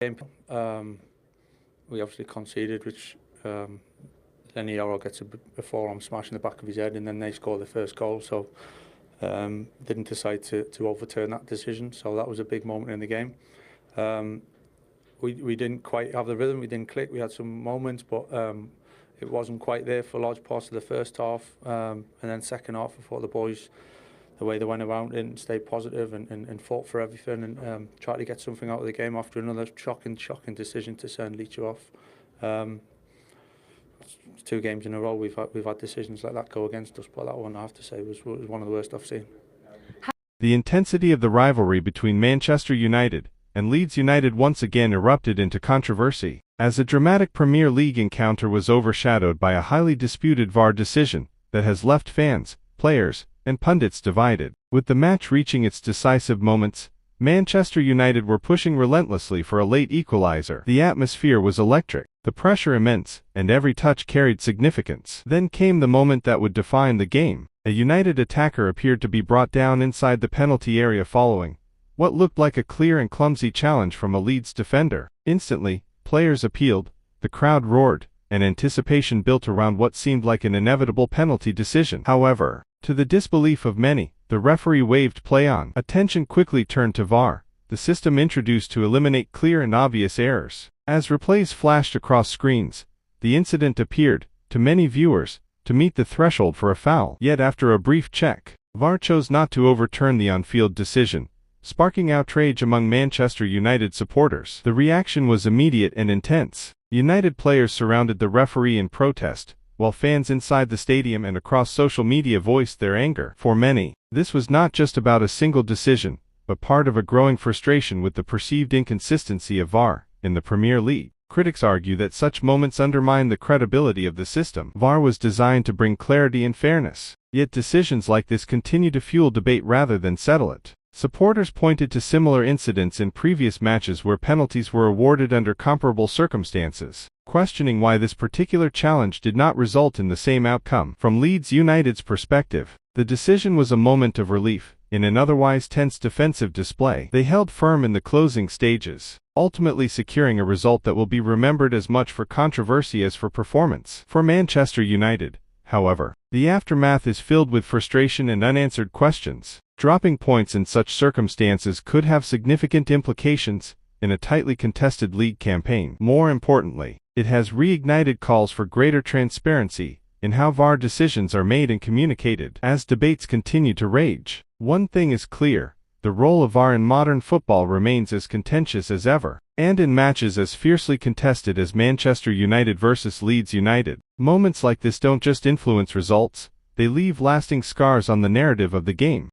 game. We obviously conceded, which then Euro gets a forearm smash in the back of his head, and then they score the first goal. So didn't decide to overturn that decision. So that was a big moment in the game. We didn't quite have the rhythm. We didn't click. We had some moments, but it wasn't quite there for large parts of the first half. And then second half, I thought the boys, the way they went around it and stayed positive and fought for everything and tried to get something out of the game after another shocking decision to send Leeds off. It's 2 games in a row we've had decisions like that go against us, but that one, I have to say, was one of the worst I've seen. The intensity of the rivalry between Manchester United and Leeds United once again erupted into controversy, as a dramatic Premier League encounter was overshadowed by a highly disputed VAR decision that has left fans, players, and pundits divided. With the match reaching its decisive moments, Manchester United were pushing relentlessly for a late equalizer. The atmosphere was electric, the pressure immense, and every touch carried significance. Then came the moment that would define the game. A United attacker appeared to be brought down inside the penalty area following what looked like a clear and clumsy challenge from a Leeds defender. Instantly, players appealed, the crowd roared, and anticipation built around what seemed like an inevitable penalty decision. However, to the disbelief of many, the referee waved play on. Attention quickly turned to VAR, the system introduced to eliminate clear and obvious errors. As replays flashed across screens, the incident appeared, to many viewers, to meet the threshold for a foul. Yet after a brief check, VAR chose not to overturn the on-field decision, sparking outrage among Manchester United supporters. The reaction was immediate and intense. United players surrounded the referee in protest, while fans inside the stadium and across social media voiced their anger. For many, this was not just about a single decision, but part of a growing frustration with the perceived inconsistency of VAR in the Premier League. Critics argue that such moments undermine the credibility of the system. VAR was designed to bring clarity and fairness, yet decisions like this continue to fuel debate rather than settle it. Supporters pointed to similar incidents in previous matches where penalties were awarded under comparable circumstances, questioning why this particular challenge did not result in the same outcome. From Leeds United's perspective, the decision was a moment of relief. In an otherwise tense defensive display, they held firm in the closing stages, ultimately securing a result that will be remembered as much for controversy as for performance. For Manchester United, however, the aftermath is filled with frustration and unanswered questions. Dropping points in such circumstances could have significant implications in a tightly contested league campaign. More importantly, it has reignited calls for greater transparency in how VAR decisions are made and communicated. As debates continue to rage, one thing is clear: the role of VAR in modern football remains as contentious as ever. And in matches as fiercely contested as Manchester United versus Leeds United, moments like this don't just influence results, they leave lasting scars on the narrative of the game.